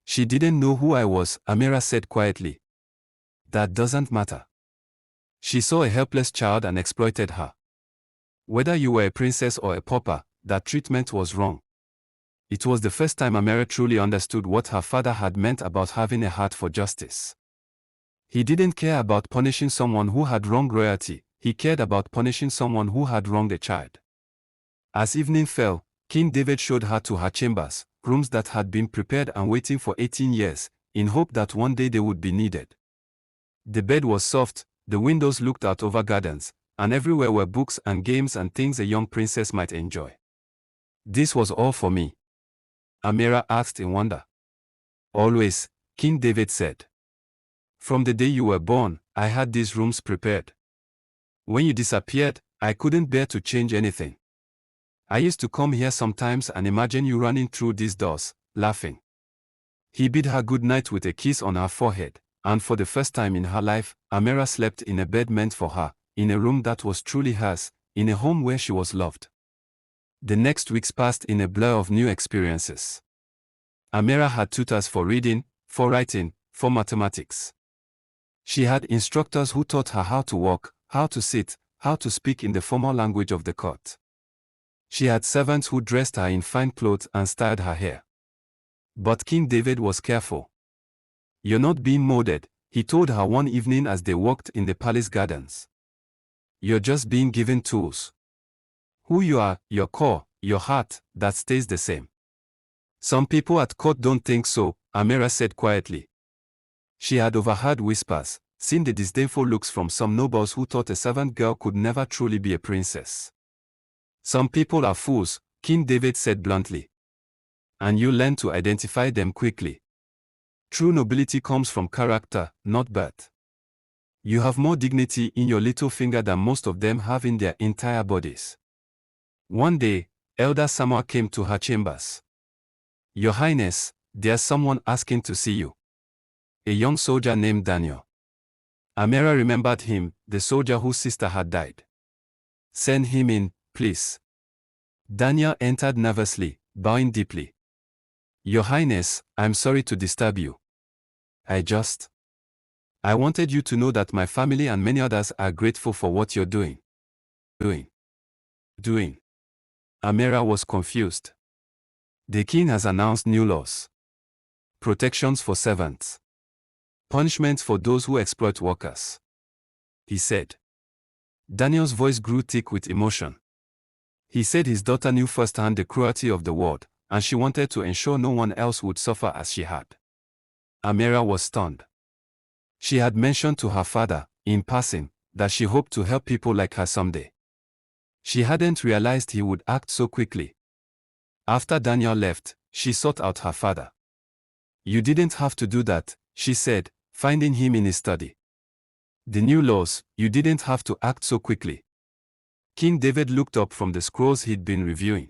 "She didn't know who I was," Amira said quietly. "That doesn't matter. She saw a helpless child and exploited her. Whether you were a princess or a pauper, that treatment was wrong." It was the first time Amira truly understood what her father had meant about having a heart for justice. He didn't care about punishing someone who had wronged royalty, he cared about punishing someone who had wronged a child. As evening fell, King David showed her to her chambers, rooms that had been prepared and waiting for 18 years, in hope that one day they would be needed. The bed was soft, the windows looked out over gardens, and everywhere were books and games and things a young princess might enjoy. "This was all for me?" Amira asked in wonder. "Always," King David said. "From the day you were born, I had these rooms prepared. When you disappeared, I couldn't bear to change anything. I used to come here sometimes and imagine you running through these doors, laughing." He bid her good night with a kiss on her forehead, and for the first time in her life, Amira slept in a bed meant for her, in a room that was truly hers, in a home where she was loved. The next weeks passed in a blur of new experiences. Amira had tutors for reading, for writing, for mathematics. She had instructors who taught her how to walk, how to sit, how to speak in the formal language of the court. She had servants who dressed her in fine clothes and styled her hair. But King David was careful. "You're not being molded," he told her one evening as they walked in the palace gardens. "You're just being given tools. Who you are, your core, your heart, that stays the same." "Some people at court don't think so," Amira said quietly. She had overheard whispers, seen the disdainful looks from some nobles who thought a servant girl could never truly be a princess. "Some people are fools," King David said bluntly. "And you learn to identify them quickly. True nobility comes from character, not birth. You have more dignity in your little finger than most of them have in their entire bodies." One day, Elder Samuel came to her chambers. "Your Highness, there's someone asking to see you." A young soldier named Daniel. Amira remembered him, the soldier whose sister had died. "Send him in, please." Daniel entered nervously, bowing deeply. "Your Highness, I'm sorry to disturb you. I wanted you to know that my family and many others are grateful for what you're doing. Doing. Amira was confused. "The king has announced new laws. Protections for servants. Punishments for those who exploit workers," he said. Daniel's voice grew thick with emotion. He said his daughter knew firsthand the cruelty of the world, and she wanted to ensure no one else would suffer as she had. Amira was stunned. She had mentioned to her father, in passing, that she hoped to help people like her someday. She hadn't realized he would act so quickly. After Daniel left, she sought out her father. "You didn't have to do that," she said, finding him in his study. "The new laws, you didn't have to act so quickly." King David looked up from the scrolls he'd been reviewing.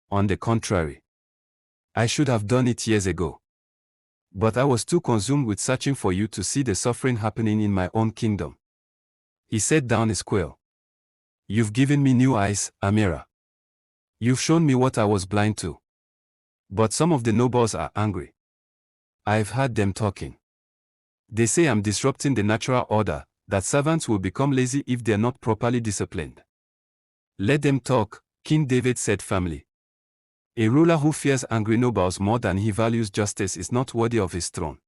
"On the contrary. I should have done it years ago. But I was too consumed with searching for you to see the suffering happening in my own kingdom." He set down his quill. "You've given me new eyes, Amira. You've shown me what I was blind to. But some of the nobles are angry. I've heard them talking. They say I'm disrupting the natural order, that servants will become lazy if they're not properly disciplined." "Let them talk," King David said firmly. "A ruler who fears angry nobles more than he values justice is not worthy of his throne.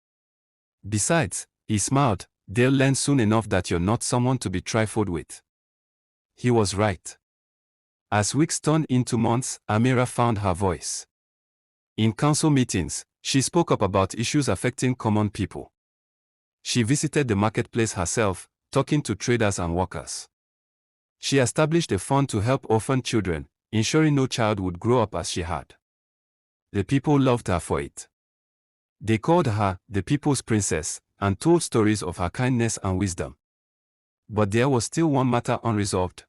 Besides," he smiled, "they'll learn soon enough that you're not someone to be trifled with." He was right. As weeks turned into months, Amira found her voice. In council meetings, she spoke up about issues affecting common people. She visited the marketplace herself, talking to traders and workers. She established a fund to help orphan children, ensuring no child would grow up as she had. The people loved her for it. They called her the People's Princess and told stories of her kindness and wisdom. But there was still one matter unresolved.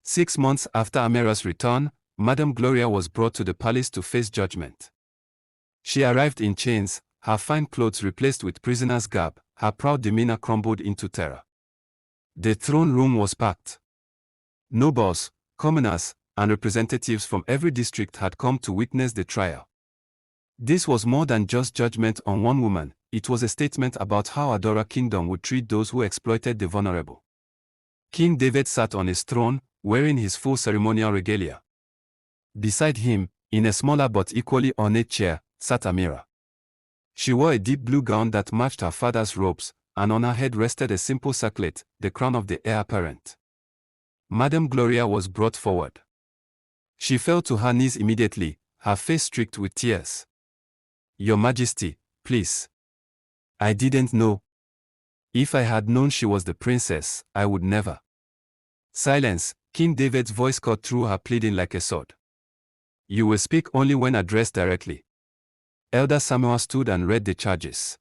6 months after Amira's return, Madame Gloria was brought to the palace to face judgment. She arrived in chains, her fine clothes replaced with prisoner's garb, her proud demeanor crumbled into terror. The throne room was packed. Nobles, commoners, and representatives from every district had come to witness the trial. This was more than just judgment on one woman, it was a statement about how Adora Kingdom would treat those who exploited the vulnerable. King David sat on his throne, wearing his full ceremonial regalia. Beside him, in a smaller but equally ornate chair, sat Amira. She wore a deep blue gown that matched her father's robes, and on her head rested a simple circlet, the crown of the heir apparent. Madame Gloria was brought forward. She fell to her knees immediately, her face streaked with tears. "Your Majesty, please. I didn't know. If I had known she was the princess, I would never." "Silence," King David's voice cut through her pleading like a sword. "You will speak only when addressed directly." Elder Samuel stood and read the charges.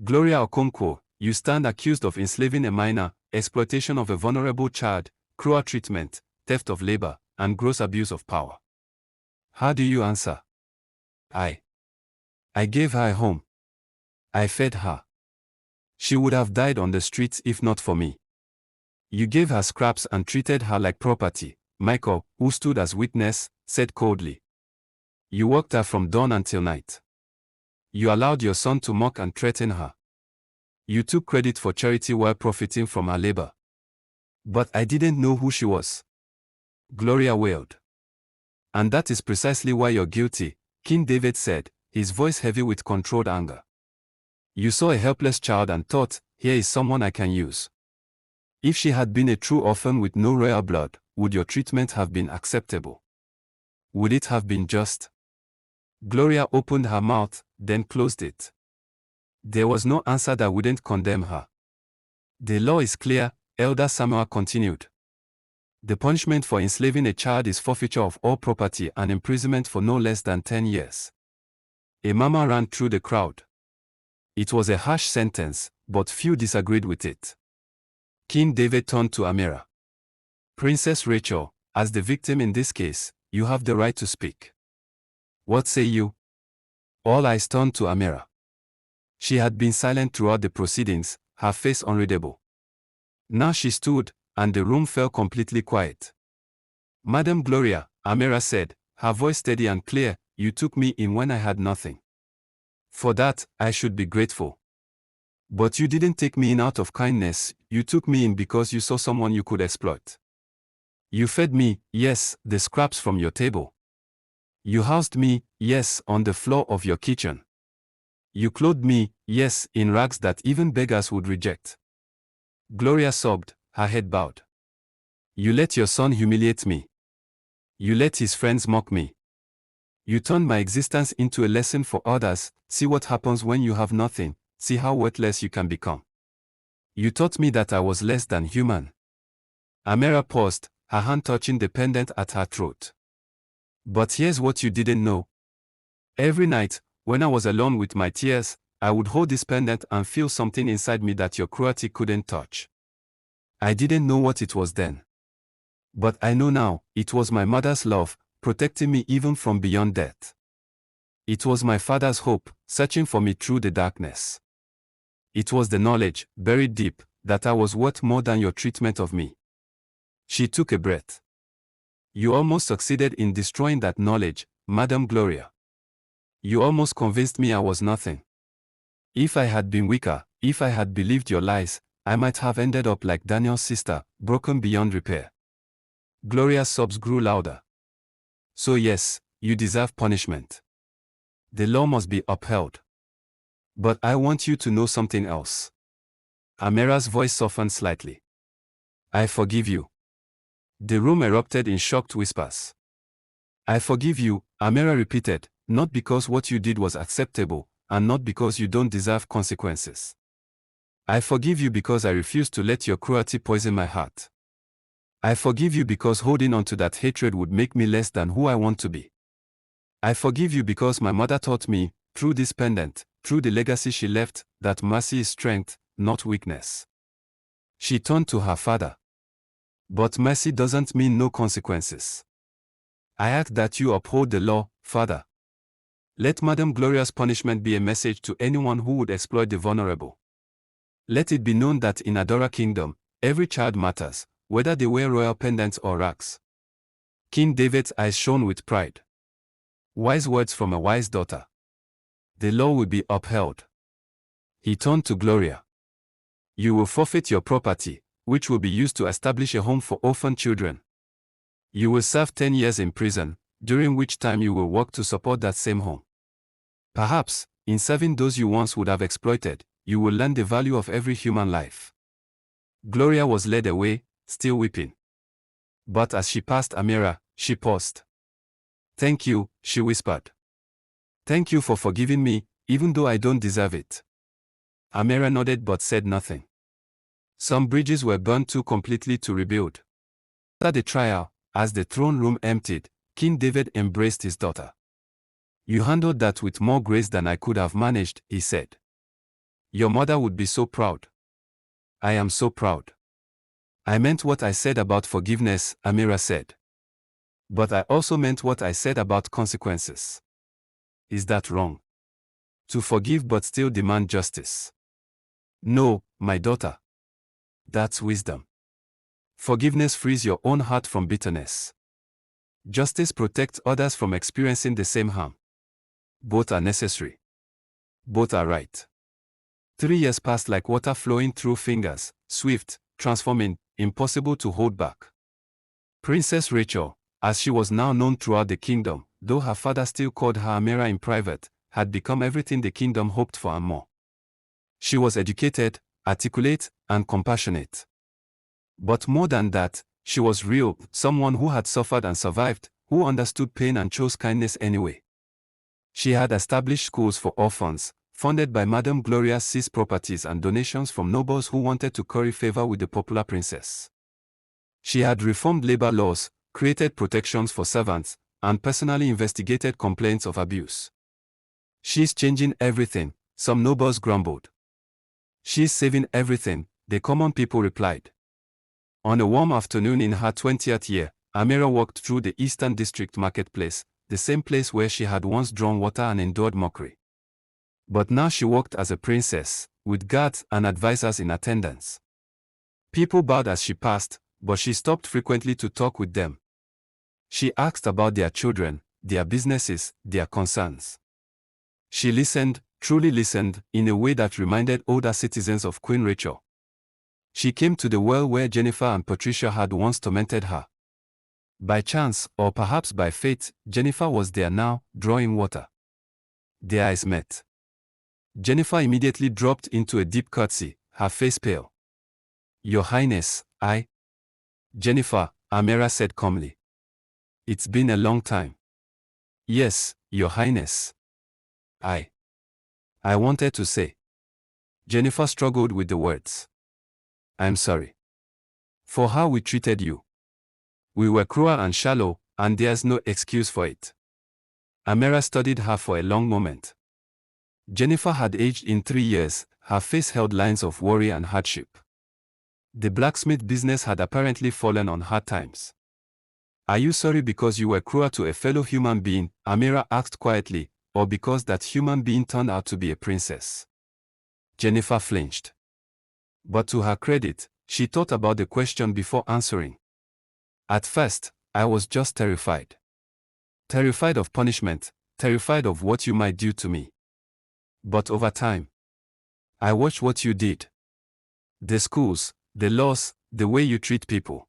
"Gloria Okonkwo, you stand accused of enslaving a minor, exploitation of a vulnerable child, cruel treatment, theft of labor, and gross abuse of power. How do you answer?" I gave her a home. I fed her. She would have died on the streets if not for me. You gave her scraps and treated her like property," Michael, who stood as witness, said coldly. "You worked her from dawn until night. You allowed your son to mock and threaten her. You took credit for charity while profiting from her labor. But I didn't know who she was," Gloria wailed. "And that is precisely why you're guilty," King David said, his voice heavy with controlled anger. You saw a helpless child and thought, here is someone I can use. If she had been a true orphan with no royal blood, would your treatment have been acceptable? Would it have been just? Gloria opened her mouth, then closed it. There was no answer that wouldn't condemn her. The law is clear, Elder Samuel continued. The punishment for enslaving a child is forfeiture of all property and imprisonment for no less than 10 years. A murmur ran through the crowd. It was a harsh sentence, but few disagreed with it. King David turned to Amira. Princess Rachel, as the victim in this case, you have the right to speak. What say you? All eyes turned to Amira. She had been silent throughout the proceedings, her face unreadable. Now she stood, and the room fell completely quiet. Madam Gloria, Amira said, her voice steady and clear, you took me in when I had nothing. For that, I should be grateful. But you didn't take me in out of kindness, you took me in because you saw someone you could exploit. You fed me, yes, the scraps from your table. You housed me, yes, on the floor of your kitchen. You clothed me, yes, in rags that even beggars would reject. Gloria sobbed, her head bowed. You let your son humiliate me. You let his friends mock me. You turned my existence into a lesson for others. See what happens when you have nothing, see how worthless you can become. You taught me that I was less than human. Amira paused, her hand touching the pendant at her throat. But here's what you didn't know. Every night, when I was alone with my tears, I would hold this pendant and feel something inside me that your cruelty couldn't touch. I didn't know what it was then. But I know now, it was my mother's love, protecting me even from beyond death. It was my father's hope, searching for me through the darkness. It was the knowledge, buried deep, that I was worth more than your treatment of me. She took a breath. You almost succeeded in destroying that knowledge, Madam Gloria. You almost convinced me I was nothing. If I had been weaker, if I had believed your lies, I might have ended up like Daniel's sister, broken beyond repair. Gloria's sobs grew louder. So yes, you deserve punishment. The law must be upheld. But I want you to know something else. Amira's voice softened slightly. I forgive you. The room erupted in shocked whispers. I forgive you, Amira repeated, not because what you did was acceptable, and not because you don't deserve consequences. I forgive you because I refuse to let your cruelty poison my heart. I forgive you because holding on to that hatred would make me less than who I want to be. I forgive you because my mother taught me, through this pendant, through the legacy she left, that mercy is strength, not weakness. She turned to her father. But mercy doesn't mean no consequences. I ask that you uphold the law, Father. Let Madam Gloria's punishment be a message to anyone who would exploit the vulnerable. Let it be known that in Adora Kingdom, every child matters, whether they wear royal pendants or rags. King David's eyes shone with pride. Wise words from a wise daughter. The law will be upheld. He turned to Gloria. You will forfeit your property, which will be used to establish a home for orphan children. You will serve 10 years in prison, during which time you will work to support that same home. Perhaps, in serving those you once would have exploited, you will learn the value of every human life. Gloria was led away, still weeping. But as she passed Amira, she paused. Thank you, she whispered. Thank you for forgiving me, even though I don't deserve it. Amira nodded but said nothing. Some bridges were burned too completely to rebuild. After the trial, as the throne room emptied, King David embraced his daughter. You handled that with more grace than I could have managed, he said. Your mother would be so proud. I am so proud. I meant what I said about forgiveness, Amira said. But I also meant what I said about consequences. Is that wrong? To forgive but still demand justice? No, my daughter. That's wisdom. Forgiveness frees your own heart from bitterness. Justice protects others from experiencing the same harm. Both are necessary. Both are right. 3 years passed like water flowing through fingers, swift, transforming, impossible to hold back. Princess Rachel, as she was now known throughout the kingdom, though her father still called her Amira in private, had become everything the kingdom hoped for and more. She was educated, articulate, and compassionate. But more than that, she was real, someone who had suffered and survived, who understood pain and chose kindness anyway. She had established schools for orphans, funded by Madame Gloria's seized properties and donations from nobles who wanted to curry favor with the popular princess. She had reformed labor laws, created protections for servants, and personally investigated complaints of abuse. She's changing everything, some nobles grumbled. She's saving everything, the common people replied. On a warm afternoon in her 20th year, Amira walked through the Eastern District marketplace, the same place where she had once drawn water and endured mockery. But now she walked as a princess, with guards and advisors in attendance. People bowed as she passed, but she stopped frequently to talk with them. She asked about their children, their businesses, their concerns. She listened, truly listened, in a way that reminded older citizens of Queen Rachel. She came to the well where Jennifer and Patricia had once tormented her. By chance, or perhaps by fate, Jennifer was there now, drawing water. Their eyes met. Jennifer immediately dropped into a deep curtsy, her face pale. "Your Highness, I..." "Jennifer," Amira said calmly. "It's been a long time." "Yes, Your Highness. I wanted to say." Jennifer struggled with the words. "I'm sorry. For how we treated you. We were cruel and shallow, and there's no excuse for it." Amira studied her for a long moment. Jennifer had aged in 3 years, her face held lines of worry and hardship. The blacksmith business had apparently fallen on hard times. "Are you sorry because you were cruel to a fellow human being?" Amira asked quietly, "or because that human being turned out to be a princess?" Jennifer flinched. But to her credit, she thought about the question before answering. "At first, I was just terrified. Terrified of punishment, terrified of what you might do to me. But over time, I watched what you did. The schools, the laws, the way you treat people.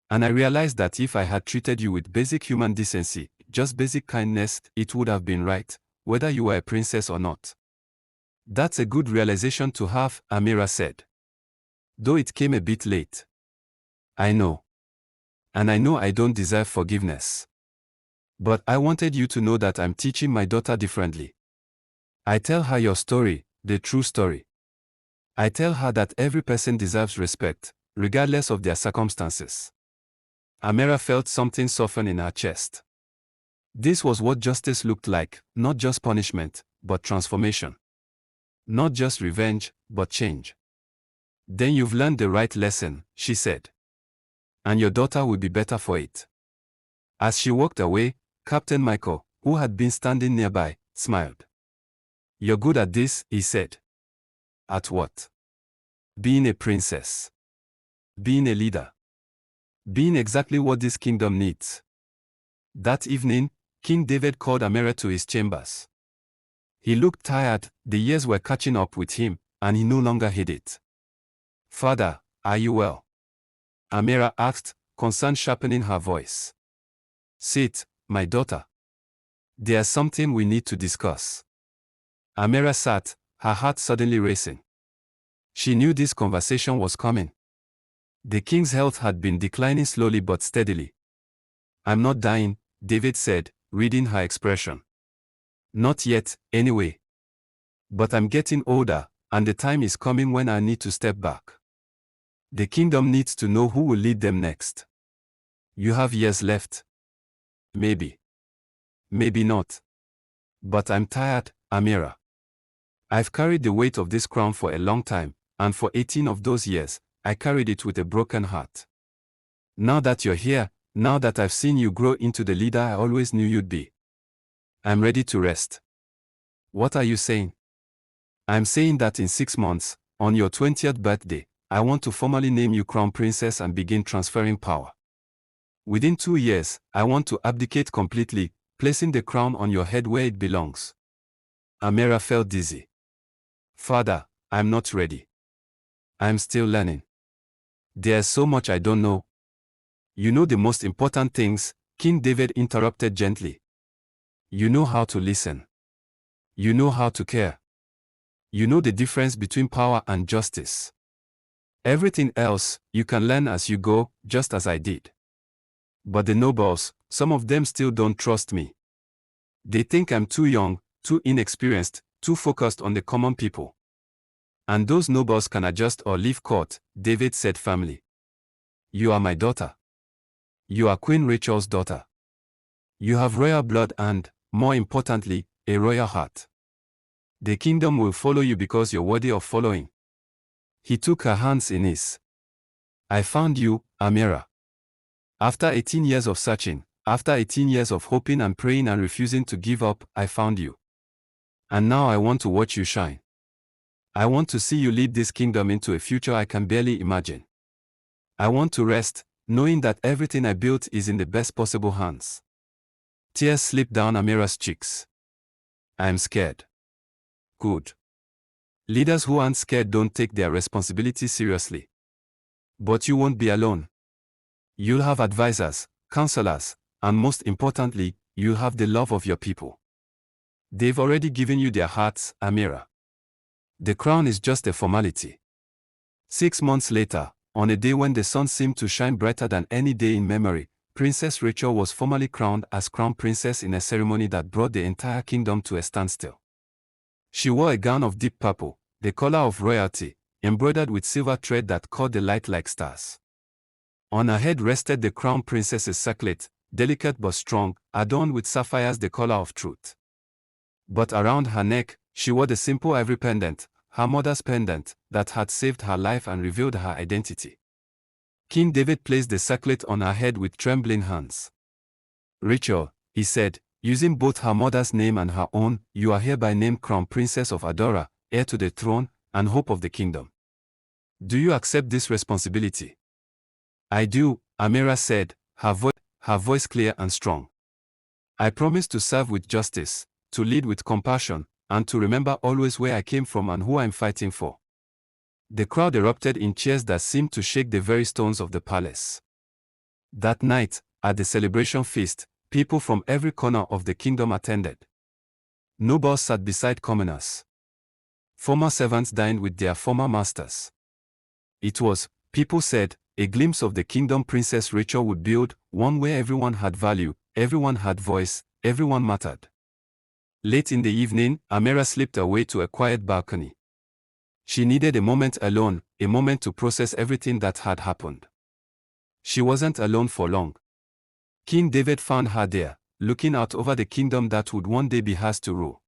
And I realized that if I had treated you with basic human decency, just basic kindness, it would have been right, whether you were a princess or not." "That's a good realization to have," Amira said. "Though it came a bit late." "I know. And I know I don't deserve forgiveness. But I wanted you to know that I'm teaching my daughter differently. I tell her your story, the true story. I tell her that every person deserves respect, regardless of their circumstances." Amira felt something soften in her chest. This was what justice looked like, not just punishment, but transformation. Not just revenge, but change. "Then you've learned the right lesson," she said. "And your daughter will be better for it." As she walked away, Captain Michael, who had been standing nearby, smiled. "You're good at this," he said. "At what?" "Being a princess. Being a leader. Being exactly what this kingdom needs." That evening, King David called Amira to his chambers. He looked tired, the years were catching up with him, and he no longer hid it. "Father, are you well?" Amira asked, concern sharpening her voice. "Sit, my daughter. There's something we need to discuss." Amira sat, her heart suddenly racing. She knew this conversation was coming. The king's health had been declining slowly but steadily. "I'm not dying," David said, reading her expression. "Not yet, anyway. But I'm getting older, and the time is coming when I need to step back. The kingdom needs to know who will lead them next. You have years left. Maybe. Maybe not. But I'm tired, Amira. I've carried the weight of this crown for a long time, and for 18 of those years, I carried it with a broken heart. Now that you're here, now that I've seen you grow into the leader I always knew you'd be, I'm ready to rest." "What are you saying?" "I'm saying that in 6 months, on your 20th birthday, I want to formally name you Crown Princess and begin transferring power. Within 2 years, I want to abdicate completely, placing the crown on your head where it belongs." Amira felt dizzy. "Father, I'm not ready. I'm still learning. There's so much I don't know." "You know the most important things," King David interrupted gently. "You know how to listen. You know how to care. You know the difference between power and justice. Everything else, you can learn as you go, just as I did. But the nobles, some of them still don't trust me. They think I'm too young, too inexperienced, too focused on the common people. And those nobles can adjust or leave court, David said firmly. You are my daughter. You are Queen Rachel's daughter. You have royal blood and, more importantly, a royal heart. The kingdom will follow you because you're worthy of following. He took her hands in his. I found you, Amira. After 18 years of searching, after 18 years of hoping and praying and refusing to give up, I found you. And now I want to watch you shine. I want to see you lead this kingdom into a future I can barely imagine. I want to rest, knowing that everything I built is in the best possible hands. Tears slipped down Amira's cheeks. I am scared. Good. Leaders who aren't scared don't take their responsibility seriously. But you won't be alone. You'll have advisors, counselors, and most importantly, you'll have the love of your people. They've already given you their hearts, Amira. The crown is just a formality. 6 months later, on a day when the sun seemed to shine brighter than any day in memory, Princess Rachel was formally crowned as Crown Princess in a ceremony that brought the entire kingdom to a standstill. She wore a gown of deep purple, the color of royalty, embroidered with silver thread that caught the light like stars. On her head rested the Crown Princess's circlet, delicate but strong, adorned with sapphires the color of truth. But around her neck, she wore the simple ivory pendant, her mother's pendant, that had saved her life and revealed her identity. King David placed the circlet on her head with trembling hands. Rachel, he said, using both her mother's name and her own, you are hereby named Crown Princess of Adora, heir to the throne, and hope of the kingdom. Do you accept this responsibility? I do, Amira said, her voice clear and strong. I promise to serve with justice, to lead with compassion, and to remember always where I came from and who I'm fighting for. The crowd erupted in cheers that seemed to shake the very stones of the palace. That night, at the celebration feast, people from every corner of the kingdom attended. Nobles sat beside commoners. Former servants dined with their former masters. It was, people said, a glimpse of the kingdom Princess Rachel would build, one where everyone had value, everyone had voice, everyone mattered. Late in the evening, Amira slipped away to a quiet balcony. She needed a moment alone, a moment to process everything that had happened. She wasn't alone for long. King David found her there, looking out over the kingdom that would one day be hers to rule.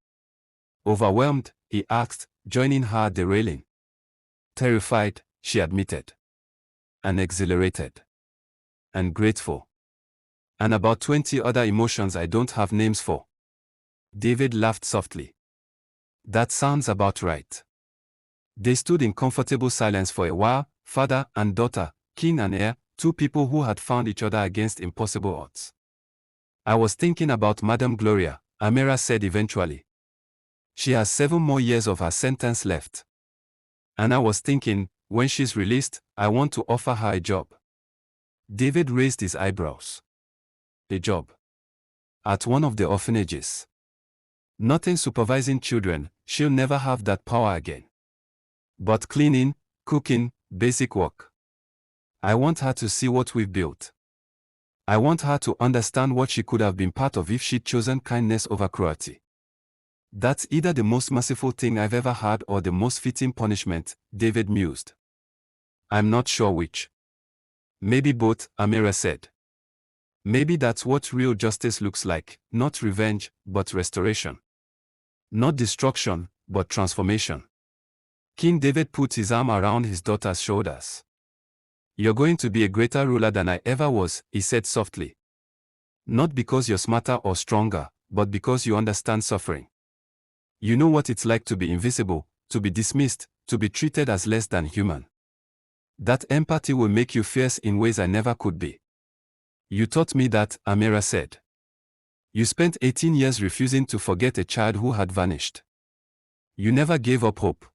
Overwhelmed, he asked, joining her at the railing. Terrified, she admitted. And exhilarated. And grateful. And about 20 other emotions I don't have names for. David laughed softly. That sounds about right. They stood in comfortable silence for a while, father and daughter, king and heir, two people who had found each other against impossible odds. I was thinking about Madame Gloria, Amira said eventually. She has 7 more years of her sentence left. And I was thinking, when she's released, I want to offer her a job. David raised his eyebrows. A job. At one of the orphanages. Not in supervising children, she'll never have that power again. But cleaning, cooking, basic work. I want her to see what we've built. I want her to understand what she could have been part of if she'd chosen kindness over cruelty. That's either the most merciful thing I've ever had or the most fitting punishment, David mused. I'm not sure which. Maybe both, Amira said. Maybe that's what real justice looks like, not revenge, but restoration. Not destruction, but transformation. King David put his arm around his daughter's shoulders. You're going to be a greater ruler than I ever was, he said softly. Not because you're smarter or stronger, but because you understand suffering. You know what it's like to be invisible, to be dismissed, to be treated as less than human. That empathy will make you fierce in ways I never could be. You taught me that, Amira said. You spent 18 years refusing to forget a child who had vanished. You never gave up hope.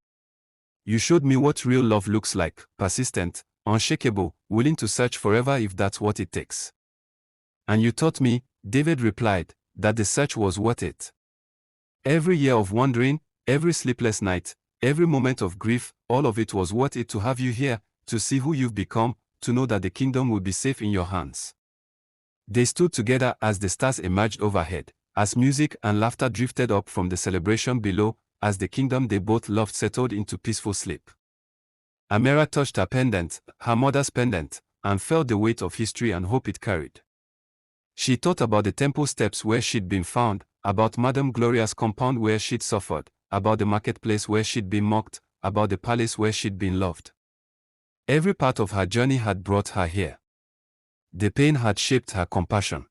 You showed me what real love looks like, persistent, unshakable, willing to search forever if that's what it takes. And you taught me, David replied, that the search was worth it. Every year of wandering, every sleepless night, every moment of grief, all of it was worth it to have you here, to see who you've become, to know that the kingdom will be safe in your hands. They stood together as the stars emerged overhead, as music and laughter drifted up from the celebration below, as the kingdom they both loved settled into peaceful sleep. Amira touched her pendant, her mother's pendant, and felt the weight of history and hope it carried. She thought about the temple steps where she'd been found, about Madame Gloria's compound where she'd suffered, about the marketplace where she'd been mocked, about the palace where she'd been loved. Every part of her journey had brought her here. The pain had shaped her compassion.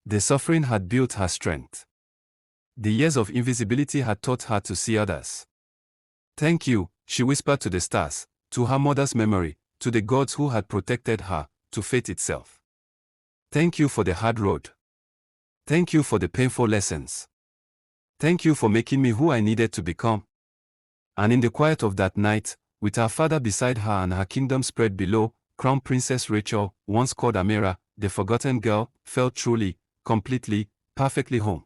The suffering had built her strength. The years of invisibility had taught her to see others. Thank you, she whispered to the stars, to her mother's memory, to the gods who had protected her, to fate itself. Thank you for the hard road. Thank you for the painful lessons. Thank you for making me who I needed to become. And in the quiet of that night, with her father beside her and her kingdom spread below, Crown Princess Rachel, once called Amira, the forgotten girl, felt truly, completely, perfectly home.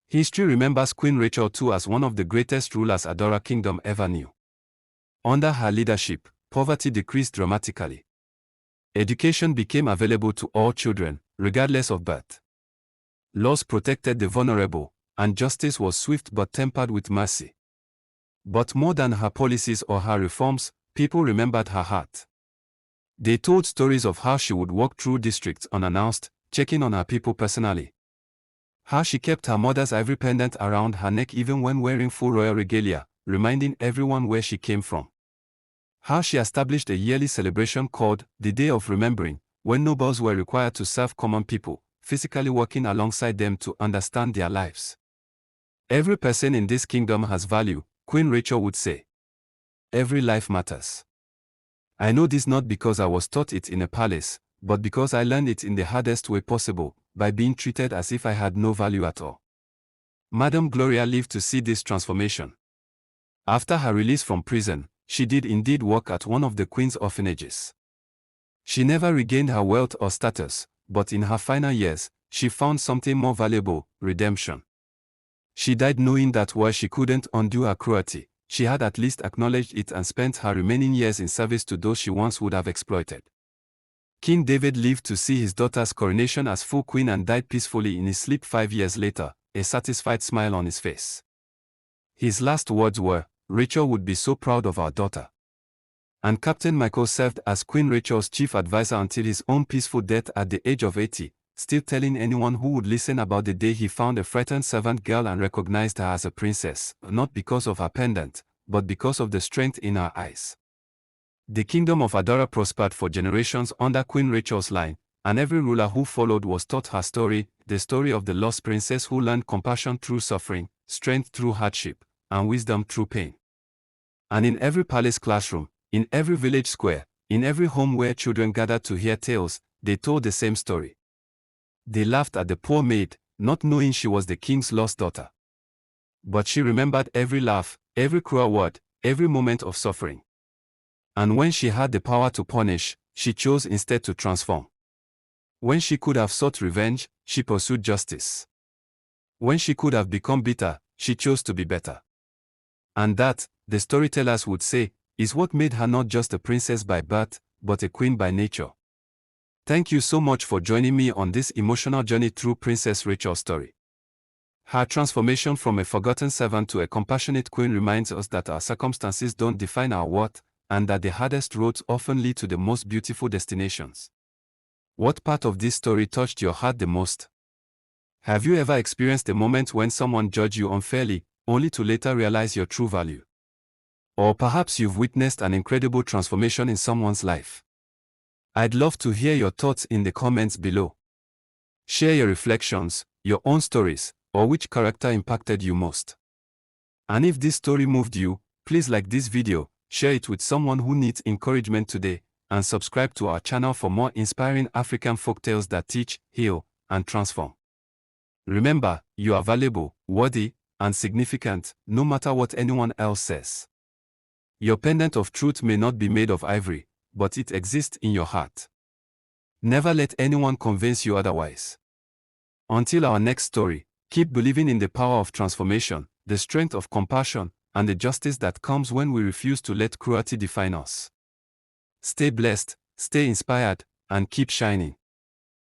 History remembers Queen Rachel too as one of the greatest rulers Adora Kingdom ever knew. Under her leadership, poverty decreased dramatically. Education became available to all children, regardless of birth. Laws protected the vulnerable, and justice was swift but tempered with mercy. But more than her policies or her reforms, people remembered her heart. They told stories of how she would walk through districts unannounced, checking on her people personally. How she kept her mother's ivory pendant around her neck even when wearing full royal regalia, reminding everyone where she came from. How she established a yearly celebration called the Day of Remembering, when nobles were required to serve common people, physically working alongside them to understand their lives. Every person in this kingdom has value, Queen Rachel would say. Every life matters. I know this not because I was taught it in a palace, but because I learned it in the hardest way possible, by being treated as if I had no value at all. Madame Gloria lived to see this transformation. After her release from prison, she did indeed work at one of the Queen's orphanages. She never regained her wealth or status, but in her final years, she found something more valuable: redemption. She died knowing that while she couldn't undo her cruelty, she had at least acknowledged it and spent her remaining years in service to those she once would have exploited. King David lived to see his daughter's coronation as full queen and died peacefully in his sleep 5 years later, a satisfied smile on his face. His last words were, "Rachel would be so proud of our daughter." And Captain Michael served as Queen Rachel's chief advisor until his own peaceful death at the age of 80, still telling anyone who would listen about the day he found a frightened servant girl and recognized her as a princess, not because of her pendant, but because of the strength in her eyes. The kingdom of Adora prospered for generations under Queen Rachel's line, and every ruler who followed was taught her story, the story of the lost princess who learned compassion through suffering, strength through hardship, and wisdom through pain. And in every palace classroom, in every village square, in every home where children gathered to hear tales, they told the same story. They laughed at the poor maid, not knowing she was the king's lost daughter. But she remembered every laugh, every cruel word, every moment of suffering. And when she had the power to punish, she chose instead to transform. When she could have sought revenge, she pursued justice. When she could have become bitter, she chose to be better. And that, the storytellers would say, is what made her not just a princess by birth, but a queen by nature. Thank you so much for joining me on this emotional journey through Princess Rachel's story. Her transformation from a forgotten servant to a compassionate queen reminds us that our circumstances don't define our worth, and that the hardest roads often lead to the most beautiful destinations. What part of this story touched your heart the most? Have you ever experienced a moment when someone judged you unfairly, only to later realize your true value? Or perhaps you've witnessed an incredible transformation in someone's life. I'd love to hear your thoughts in the comments below. Share your reflections, your own stories, or which character impacted you most. And if this story moved you, please like this video, share it with someone who needs encouragement today, and subscribe to our channel for more inspiring African folktales that teach, heal, and transform. Remember, you are valuable, worthy, and significant, no matter what anyone else says. Your pendant of truth may not be made of ivory, but it exists in your heart. Never let anyone convince you otherwise. Until our next story, Keep believing in the power of transformation, the strength of compassion, and the justice that comes when we refuse to let cruelty define us. Stay blessed, stay inspired, and keep shining.